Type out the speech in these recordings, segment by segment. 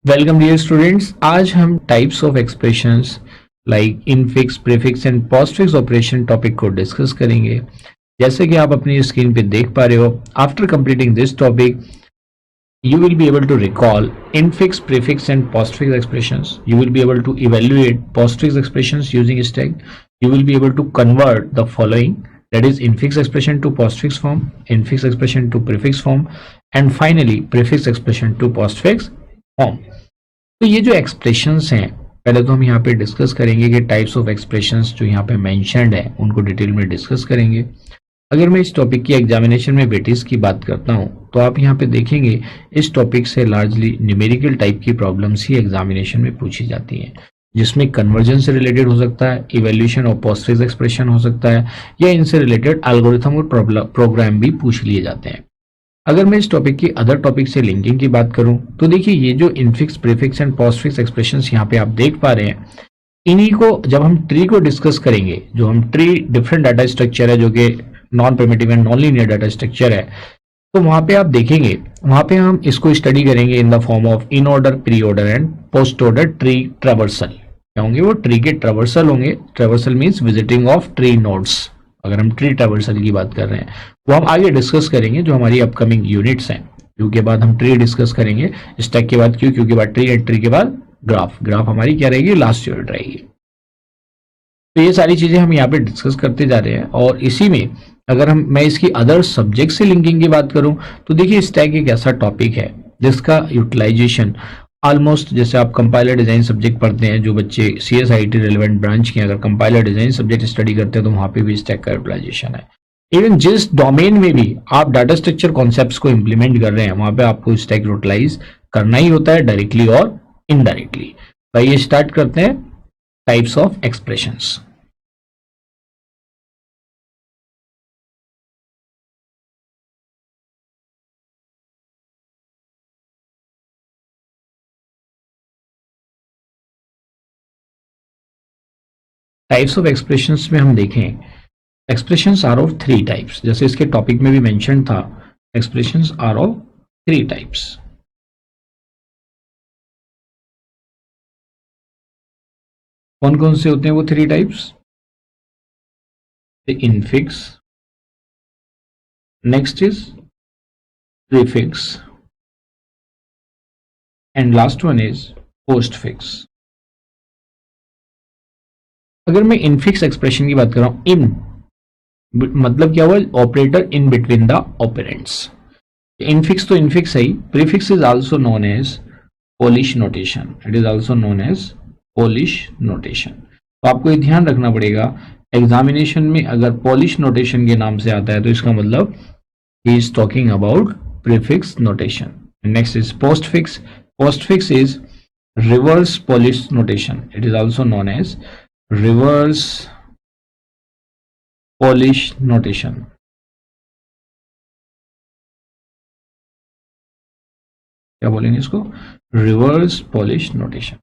Welcome dear students. आज हम types of expressions like infix, prefix and postfix operation topic को discuss करेंगे। जैसे कि आप अपनी स्क्रीन पे देख पा रहे हो, after completing this topic you will be able to recall infix, prefix and postfix expressions. You will be able to evaluate postfix expressions using stack. You will be able to convert the following, that is infix expression to postfix form, infix expression to prefix form, and finally prefix expression to postfix form. तो ये जो expressions हैं, पहले तो हम यहाँ पे discuss करेंगे कि टाइप्स ऑफ एक्सप्रेशंस जो यहाँ पे मेंशन्ड है उनको डिटेल में डिस्कस करेंगे। अगर मैं इस टॉपिक की एग्जामिनेशन में वेटेज की बात करता हूँ तो आप यहाँ पे देखेंगे इस टॉपिक से लार्जली न्यूमेरिकल टाइप की प्रॉब्लम्स ही एग्जामिनेशन में पूछी जाती हैं, जिसमें कन्वर्जन से रिलेटेड हो सकता है, इवैल्यूएशन ऑफ पोस्टफिक्स एक्सप्रेशन हो सकता है, या इनसे रिलेटेड एल्गोरिथम और प्रोग्राम भी पूछ लिए जाते हैं। अगर मैं इस टॉपिक की अदर टॉपिक से लिंकिंग की बात करूं तो देखिए ये जो infix, prefix and postfix expressions यहाँ पे आप देख पा रहे हैं, इन्हीं को जब हम ट्री को डिस्कस करेंगे, जो हम ट्री डिफरेंट डाटा स्ट्रक्चर है जो कि non primitive and non linear data structure है, तो वहां पे आप देखेंगे, वहां पे हम इसको स्टडी करेंगे in the form of in order, pre order and post order tree traversal. क्या होंगे वो? ट्री के ट्रेवर्सल होंगे। Traversal means visiting of tree nodes. अगर हम ट्री ट्रेवर्सल की बात कर रहे हैं वो हम आगे डिस्कस करेंगे जो हमारी अपकमिंग यूनिट्स हैं। क्यों के बाद हम ट्री डिस्कस करेंगे, स्टैक के बाद क्यों, क्योंकि बाद ट्री एंड ट्री के बाद ग्राफ। ग्राफ हमारी क्या रहेगी? लास्ट यूनिट रहेगी। तो ये सारी चीजें हम यहाँ पे डिस्कस करते जा रहे हैं। और इसी में अगर मैं इसकी अदर सब्जेक्ट से लिंकिंग की बात करूं तो देखिए स्टैक एक ऐसा टॉपिक है जिसका यूटिलाइजेशन ऑलमोस्ट, जैसे आप कंपाइलर डिजाइन सब्जेक्ट पढ़ते हैं, जो बच्चे CSIT रिलेवेंट ब्रांच के अगर कंपाइलर डिजाइन सब्जेक्ट स्टडी करते हैं तो वहां पे भी स्टैक का यूटिलाइजेशन है। इवन जिस डोमेन में भी आप डाटा स्ट्रक्चर कॉन्सेप्ट्स को इंप्लीमेंट कर रहे हैं वहां पे आपको स्टैक यूटिलाइज करना ही होता है, डायरेक्टली और इनडायरेक्टली। तो ये स्टार्ट करते हैं types of expressions. Types of expressions में हम देखें, expressions are of three types, जैसे इसके टॉपिक में भी मेंशन था, expressions are of three types. कौन कौन से होते हैं वो three types? Infix, next is prefix and last one is postfix. अगर मैं इनफिक्स एक्सप्रेशन की बात कर रहा हूं, इन मतलब क्या हुआ? Operator in between the operands. Infix तो इनफिक्स है ही, prefix is also known as Polish notation. It is also known as Polish notation. तो आपको ये ध्यान रखना पड़ेगा, एग्जामिनेशन में अगर पोलिश नोटेशन के नाम से आता है तो इसका मतलब he is talking about prefix notation. Next is postfix. Postfix is reverse Polish notation. It is also known as reverse Polish notation. क्या बोलेंगे इसको? Reverse Polish notation.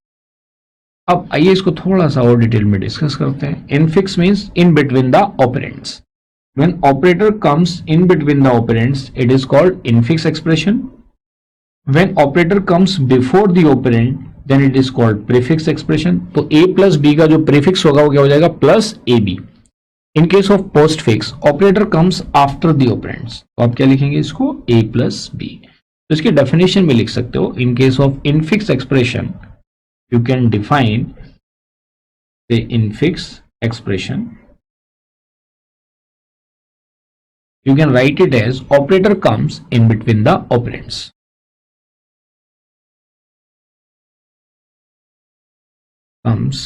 अब आइए इसको थोड़ा सा और डिटेल में डिस्कस करते हैं। Infix means in between the operands. When operator comes in between the operands it is called infix expression. When operator comes before the operand then it is called prefix expression. तो a plus B का जो prefix होगा वो क्या हो जाएगा? Plus AB। In case of postfix operator comes after the operands, तो आप क्या लिखेंगे इसको? A plus B. तो इसकी डेफिनेशन में लिख सकते हो, इन case of infix expression you can define the infix expression. You can write it as operator comes in between the operands. Comes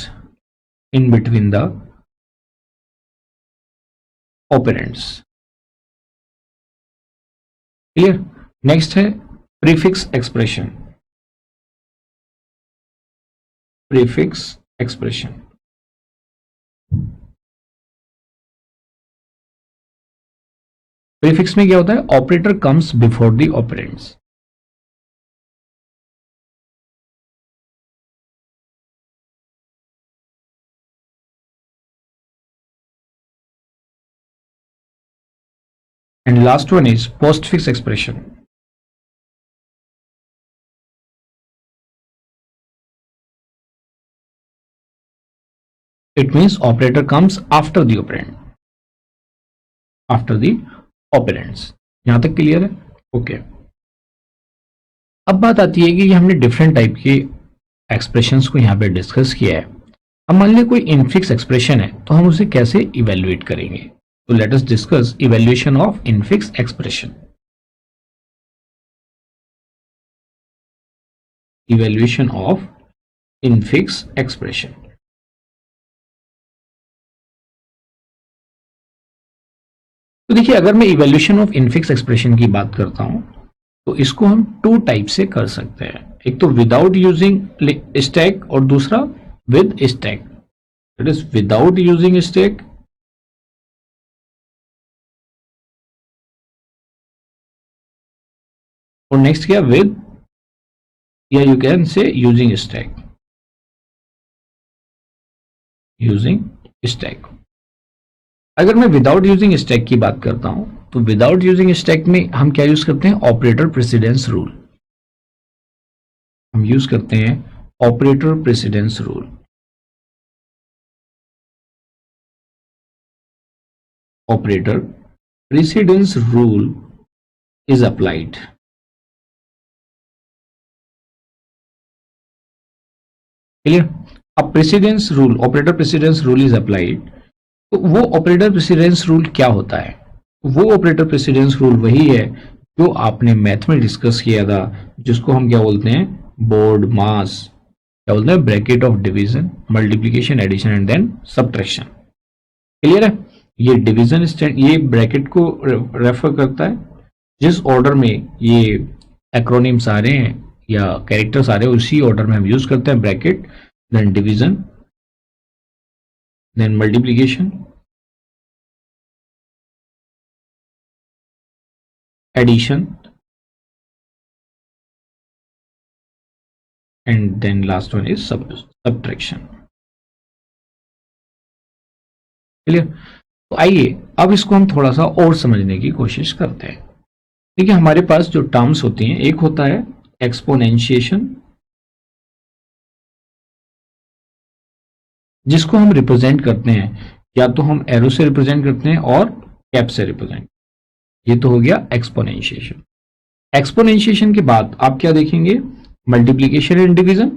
in between the operands. Clear? Next है prefix expression. Prefix expression. Prefix में क्या होता है? Operator comes before the operands. And last one is postfix expression. It means operator comes after the operand, after the operands. यहां तक clear है? Okay. अब बात आती है कि हमने डिफरेंट टाइप के एक्सप्रेशंस को यहाँ पे डिस्कस किया है। अब मान लीजिए कोई इनफिक्स एक्सप्रेशन है तो हम उसे कैसे इवेल्युएट करेंगे। तो let us discuss evaluation of infix expression. Evaluation of infix expression. तो देखिए, अगर मैं इवेल्युएशन ऑफ इनफिक्स एक्सप्रेशन की बात करता हूं तो इसको हम टू टाइप से कर सकते हैं। एक तो विदाउट यूजिंग स्टैक और दूसरा with stack. It is without using stack और नेक्स्ट क्या, विद, या you can say using stack, using stack. अगर मैं विदाउट यूजिंग स्टैक की बात करता हूं तो विदाउट यूजिंग स्टैक में हम क्या यूज करते हैं, ऑपरेटर प्रेसिडेंस रूल। हम यूज करते हैं operator precedence rule. Operator precedence rule is applied. Clear? अब precedence rule, operator precedence rule is applied. तो वो ऑपरेटर प्रेसिडेंस रूल क्या होता है? वो ऑपरेटर प्रेसिडेंस रूल वही है जो आपने मैथ में डिस्कस किया था, जिसको हम क्या बोलते हैं, बोर्ड मास, क्या बोलते हैं, bracket of division, multiplication, addition and then subtraction. Clear है? ये डिवीजन स्टैंड, ये ब्रैकेट को रेफर करता है। जिस ऑर्डर में ये एक्रोनिम्स आ रहे हैं या कैरेक्टर्स आ रहे हैं उसी ऑर्डर में हम यूज करते हैं bracket, then division, then multiplication, addition and then last one is subtraction. Clear? तो आइए अब इसको हम थोड़ा सा और समझने की कोशिश करते हैं। देखिए, हमारे पास जो टर्म्स होती हैं, एक होता है एक्सपोनेंशिएशन, जिसको हम रिप्रेजेंट करते हैं या तो हम एरो से रिप्रेजेंट करते हैं और कैप से रिप्रेजेंट। ये तो हो गया एक्सपोनेंशिएशन। एक्सपोनेंशिएशन के बाद आप क्या देखेंगे, मल्टीप्लीकेशन एंड डिवीजन,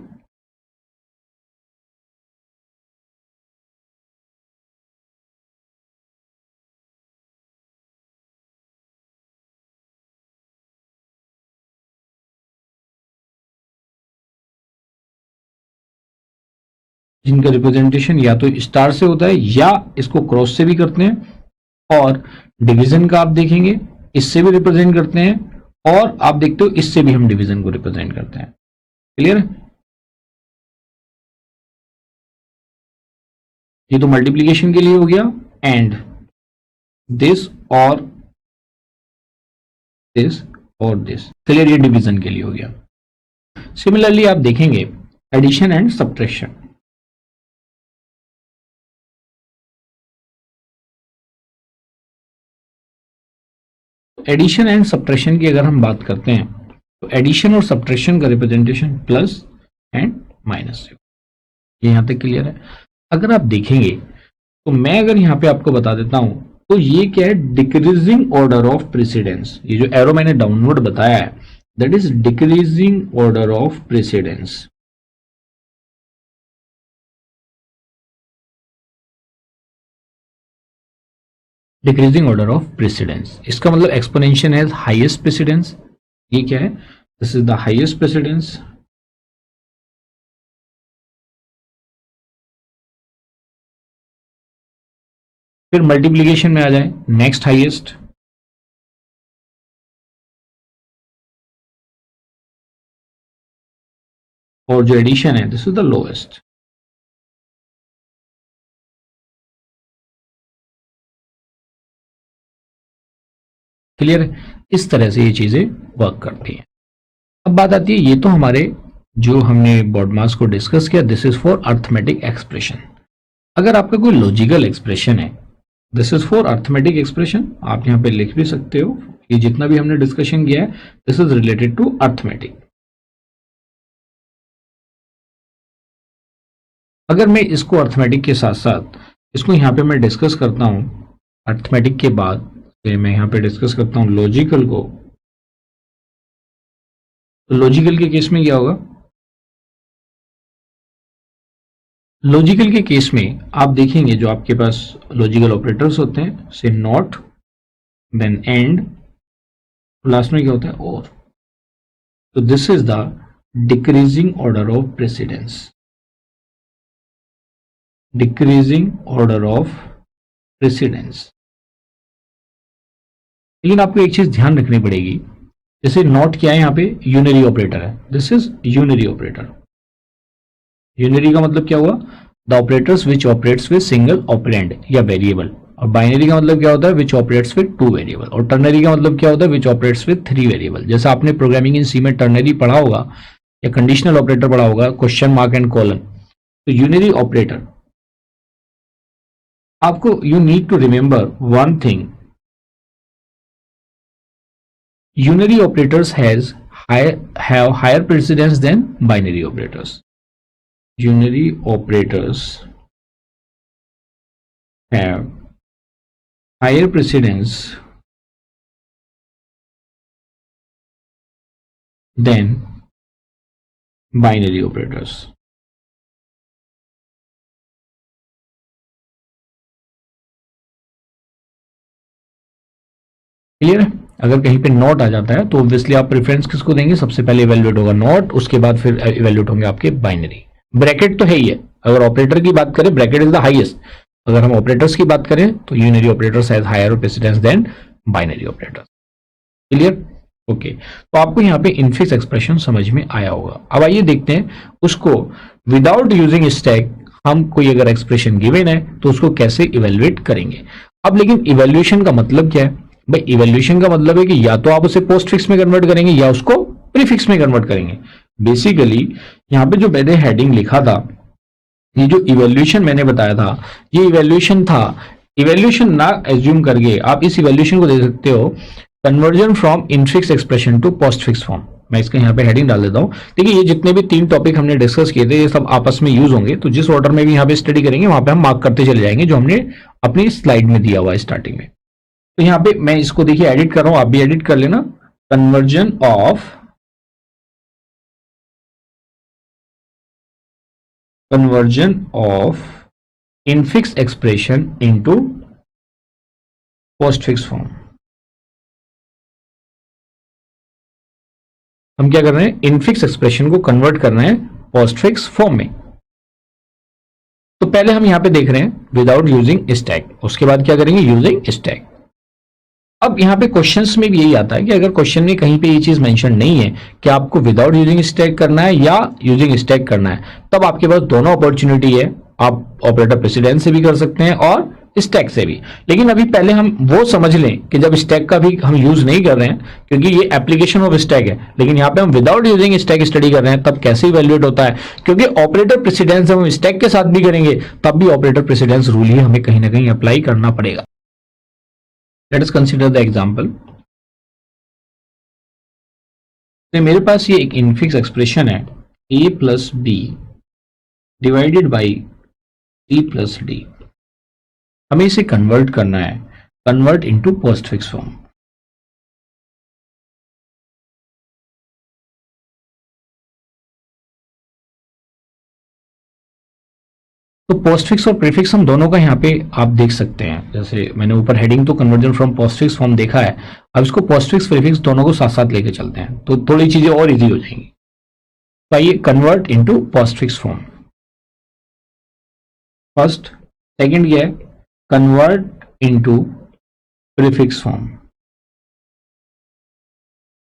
जिनका रिप्रेजेंटेशन या तो स्टार से होता है या इसको क्रॉस से भी करते हैं। और डिवीजन का आप देखेंगे, इससे भी रिप्रेजेंट करते हैं और आप देखते हो इससे भी हम डिवीजन को रिप्रेजेंट करते हैं। क्लियर है? ये तो मल्टीप्लीकेशन के लिए हो गया, एंड दिस और दिस और दिस। क्लियर? ये डिवीजन के लिए हो गया। सिमिलरली आप देखेंगे addition and subtraction. Addition and subtraction की अगर हम बात करते हैं तो एडिशन और सब्ट्रैक्शन का रिप्रेजेंटेशन प्लस एंड माइनस से। ये यहां तक क्लियर है? अगर आप देखेंगे तो मैं अगर यहां पे आपको बता देता हूं तो ये क्या है, डिक्रीजिंग ऑर्डर ऑफ प्रेसिडेंस। ये जो एरो मैंने डाउनवर्ड बताया है, that is decreasing order of precedence. Decreasing order of precedence, इसका मतलब एक्सपोनेंशियल है हाईएस्ट प्रेसिडेंस। ये क्या है, this is the highest precedence. फिर मल्टीप्लीकेशन में आ जाए, नेक्स्ट हाईएस्ट, और जो एडिशन है this is the lowest. Clear है? इस तरह से ये चीजें वर्क करती हैं। अब बात आती है, ये तो हमारे जो हमने बॉडमास को डिस्कस किया, this is for arithmetic expression. अगर आपका कोई लॉजिकल एक्सप्रेशन है, this is for arithmetic expression, आप यहां पे लिख भी सकते हो। ये जितना भी हमने डिस्कशन किया है, this is related to arithmetic. अगर मैं इसको अर्थमेटिक के साथ साथ इसको यहाँ पे मैं डिस्कस करता हूँ, अर्थमेटिक के बाद फिर मैं यहाँ पे डिस्कस करता हूँ लॉजिकल को, तो लॉजिकल के केस में क्या होगा? लॉजिकल के केस में आप देखेंगे जो आपके पास लॉजिकल ऑपरेटर्स होते हैं, से नॉट, देन एंड, लास्ट में क्या होता है? और। तो this is the decreasing order of precedence, decreasing order of precedence. लेकिन आपको एक चीज ध्यान रखनी पड़ेगी, जैसे नॉट क्या है यहाँ पे? यूनरी ऑपरेटर है, this is unary operator. Unary का मतलब क्या हुआ? The operators which operates with single operand या वेरिएबल। और बाइनरी का मतलब क्या होता है? Which operates with two variable. और टर्नरी का मतलब क्या होता है? Which operates with three variable. जैसा आपने प्रोग्रामिंग इन सी में टर्नरी पढ़ा होगा या कंडीशनल ऑपरेटर पढ़ा होगा, क्वेश्चन मार्क एंड कॉलन। तो यूनरी ऑपरेटर, आपको you need to remember one thing, unary operators have higher precedence than binary operators. Unary operators have higher precedence than binary operators. Clear है? अगर कहीं पे not आ जाता है तो ऑब्वियसली आप प्रेफरेंस किसको देंगे? सबसे पहले इवेल्युएट होगा नॉट, उसके बाद फिर इवेल्युएट होंगे आपके बाइनरी। ब्रैकेट तो है ही है, अगर ऑपरेटर की बात करें ब्रैकेट इज द हाईएस्ट। अगर हम ऑपरेटर्स की बात करें तो unary operators has higher precedence than binary operators. Clear? Okay, तो आपको यहाँ पे इनफिक्स एक्सप्रेशन समझ में आया होगा। अब आइए देखते हैं उसको विदाउट यूजिंग स्टैक, हम कोई अगर एक्सप्रेशन गिवन है तो उसको कैसे इवेल्युएट करेंगे। अब लेकिन इवेल्युएशन का मतलब क्या है भाई? इवेल्युएशन का मतलब है कि या तो आप उसे पोस्ट फिक्स में कन्वर्ट करेंगे या उसको प्रीफिक्स में कन्वर्ट करेंगे। बेसिकली यहाँ पे जो मैंने हेडिंग लिखा था, ये जो इवेल्युएशन मैंने बताया था, ये इवेल्युएशन था। इवेल्युएशन ना एज्यूम करके आप इस इवेल्युएशन को दे सकते हो conversion from infix expression to postfix form. मैं इसका यहाँ पे हेडिंग डाल देता हूँ। देखिए ये जितने भी तीन टॉपिक हमने डिस्कस किए थे ये सब आपस में यूज होंगे, तो जिस ऑर्डर में भी यहाँ पे स्टडी करेंगे वहां पे हम मार्क करते चले जाएंगे जो हमने अपनी स्लाइड में दिया हुआ है स्टार्टिंग में। तो यहाँ पे मैं इसको देखिए एडिट कर रहा हूं, आप भी एडिट कर लेना। Conversion of infix expression into postfix form. हम क्या कर रहे हैं? इनफिक्स एक्सप्रेशन को कन्वर्ट कर रहे हैं पोस्ट फिक्स फॉर्म में। तो पहले हम यहां पे देख रहे हैं विदाउट यूजिंग स्टैक, उसके बाद क्या करेंगे? Using stack. अब यहाँ पे क्वेश्चंस में भी यही आता है कि अगर क्वेश्चन में कहीं पे ये चीज मेंशन नहीं है कि आपको विदाउट यूजिंग स्टैक करना है या यूजिंग स्टैक करना है, तब आपके पास दोनों अपॉर्चुनिटी है। आप ऑपरेटर प्रेसिडेंस से भी कर सकते हैं और स्टैक से भी। लेकिन अभी पहले हम वो समझ लें कि जब स्टैक का भी हम यूज नहीं कर रहे हैं, क्योंकि ये एप्लीकेशन ऑफ स्टैक है, लेकिन यहाँ पे हम विदाउट यूजिंग स्टैक स्टडी कर रहे हैं, तब कैसे इवेल्युएट होता है? क्योंकि ऑपरेटर प्रेसिडेंस हम स्टैक के साथ भी करेंगे तब भी ऑपरेटर प्रेसिडेंस रूल ही हमें कहीं ना कहीं अप्लाई करना पड़ेगा। Let us consider the example. तो मेरे पास ये एक इनफिक्स एक्सप्रेशन है a plus B divided by c plus D. हमें इसे कन्वर्ट करना है, convert into postfix form. तो पोस्टफिक्स और प्रीफिक्स हम दोनों का यहाँ पे आप देख सकते हैं। जैसे मैंने ऊपर हेडिंग तो कन्वर्जन फ्रॉम पोस्टफिक्स फॉर्म देखा है, अब इसको पोस्टफिक्स प्रीफिक्स दोनों को साथ साथ लेके चलते हैं तो थोड़ी चीजें और इजी हो जाएंगी। तो आइए convert into postfix form first. Second क्या है? Convert into prefix form.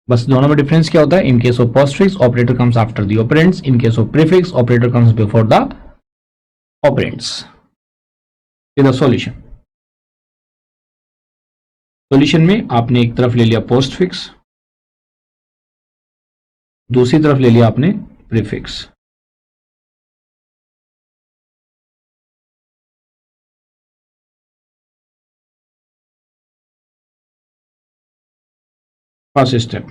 बस दोनों में डिफरेंस क्या होता है? इन case of postfix operator comes after the operands, in case of prefix operator comes before the operands. The solution, solution में आपने एक तरफ ले लिया पोस्टफिक्स, दूसरी तरफ ले लिया आपने प्रीफिक्स। First step.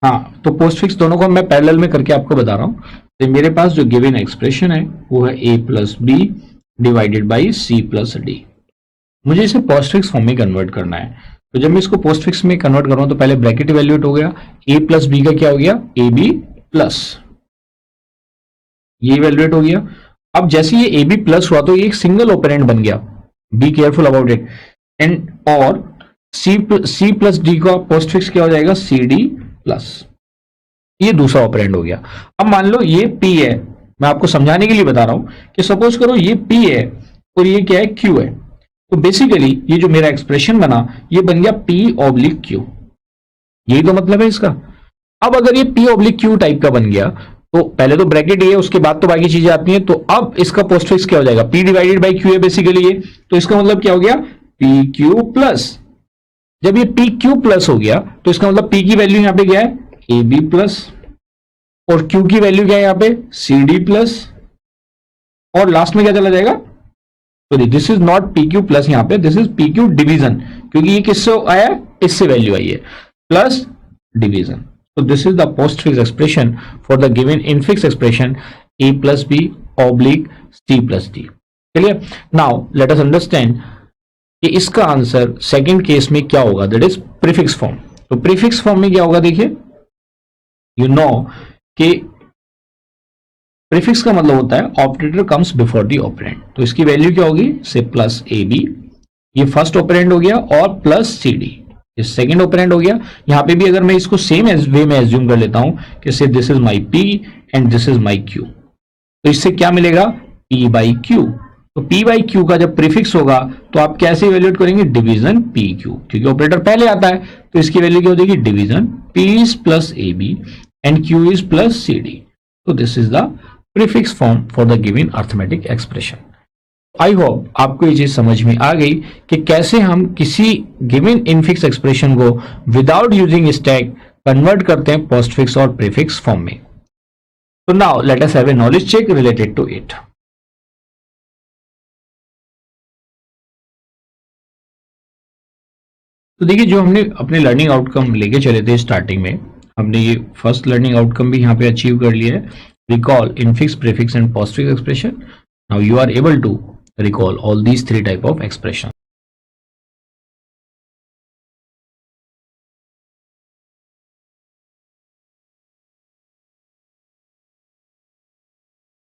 हाँ, तो पोस्टफिक्स दोनों को मैं पैरेलल में करके आपको बता रहा हूं। तो मेरे पास जो गिवन एक्सप्रेशन है वो है a plus B divided by c plus D. मुझे इसे पोस्टफिक्स फॉर्म में कन्वर्ट करना है। तो जब मैं इसको पोस्टफिक्स में कन्वर्ट कर रहा हूं तो पहले ब्रैकेट इवैल्यूएट हो गया, a प्लस बी का क्या हो गया, ए बी प्लस, ये इवैल्यूएट हो गया। अब जैसे ये ए बी प्लस हुआ तो ये एक सिंगल ऑपरेंड बन गया, be careful about it. And और सी प्लस डी का पोस्टफिक्स क्या हो जाएगा, सी डी प्लस, ये दूसरा ऑपरेंड हो गया। अब मान लो ये P है, मैं आपको समझाने के लिए बता रहा हूं कि सपोज करो ये P है और ये क्या है, Q है। तो बेसिकली ये जो मेरा एक्सप्रेशन बना ये बन गया P ऑब्लिक Q, यही तो मतलब है इसका। अब अगर ये P ऑब्लिक Q टाइप का बन गया तो पहले तो ब्रैकेट ये है, उसके बाद तो बाकी चीजें आती हैं। तो अब इसका पोस्टफिक्स क्या हो जाएगा, P डिवाइडेड बाई Q है बेसिकली ये। तो इसका मतलब क्या हो गया, PQ प्लस। जब ये PQ प्लस हो गया तो इसका मतलब P की वैल्यू यहां पे क्या है, AB प्लस, और Q की वैल्यू क्या है यहाँ पे, CD प्लस, और लास्ट में क्या चला जाएगा, sorry this is not PQ plus, यहाँ पे दिस इज PQ डिवीजन, क्योंकि ये किससे आया, इससे वैल्यू आई है, plus division. So this is the postfix expression for the given infix expression a plus b oblique c plus d. Clear? Now let us understand कि इसका आंसर सेकंड केस में क्या होगा, दैट इज प्रीफिक्स फॉर्म। तो prefix form में क्या होगा, देखिए यू नो कि प्रीफिक्स का मतलब होता है operator comes before the operand. तो इसकी वैल्यू क्या होगी, से प्लस ए बी, ये फर्स्ट ऑपरेंड हो गया, और प्लस सी डी, ये सेकंड ऑपरेंड हो गया। यहां पे भी अगर मैं इसको सेम वे में एज्यूम कर लेता हूं कि say this is my P and this is my Q, तो इससे क्या मिलेगा, पी बाई क्यू। तो पी बाई क्यू का जब प्रीफिक्स होगा तो आप कैसे इवेल्युएट करेंगे, डिवीजन पी क्यू, क्योंकि ऑपरेटर पहले आता है तो इसकी वैल्यू क्या हो जाएगी, division P is plus A B and Q is plus C D. तो this is the prefix form for the given arithmetic expression. I hope आपको ये चीज समझ में आ गई कि कैसे हम किसी गिवन इनफिक्स एक्सप्रेशन को विदाउट यूजिंग स्टैक कन्वर्ट करते हैं पोस्टफिक्स और प्रीफिक्स फॉर्म में। तो now let us have a knowledge check related to it. तो देखिए, जो हमने अपने लर्निंग आउटकम लेके चले थे स्टार्टिंग में, हमने ये फर्स्ट लर्निंग आउटकम भी यहाँ पे अचीव कर लिया है, recall infix, prefix and postfix expression. Now you are able to recall all these three type of expression.